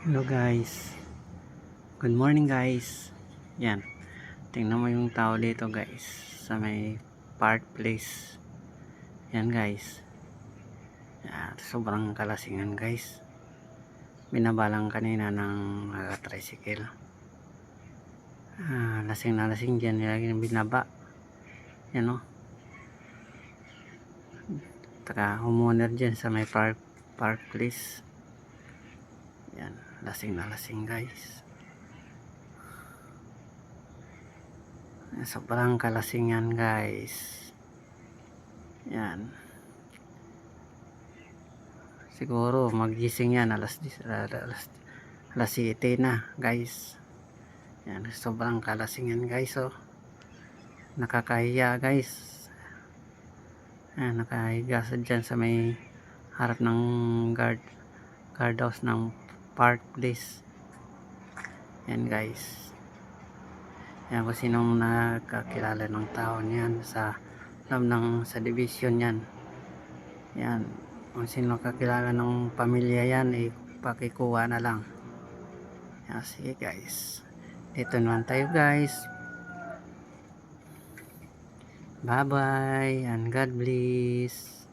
Hello guys, good morning guys. Yan, tingnan mo yung tao dito guys sa may park place. Yan guys, yan, sobrang kalasingan guys. Binabalang kanina ng tricycle. Lasing na lasing dyan, nilagay ng binaba. Yan o, taka homeowner dyan sa may park place. Yan, lasing na lasing guys. Sobrang kalasingan guys. Yan, siguro magising yan alas 7 na guys. Yan, sobrang kalasingan guys. Oh, nakakahiya guys. Yan, nakahiga sa dyan sa may harap ng guardhouse ng park place. Yan guys, yan, kung sinong nakakilala ng tao niyan sa alam ng sa division yan. Yan, kung sino kakilala ng pamilya yan, pakikuha na lang. Yan, sige guys, dito naman tayo guys. Bye bye and God bless.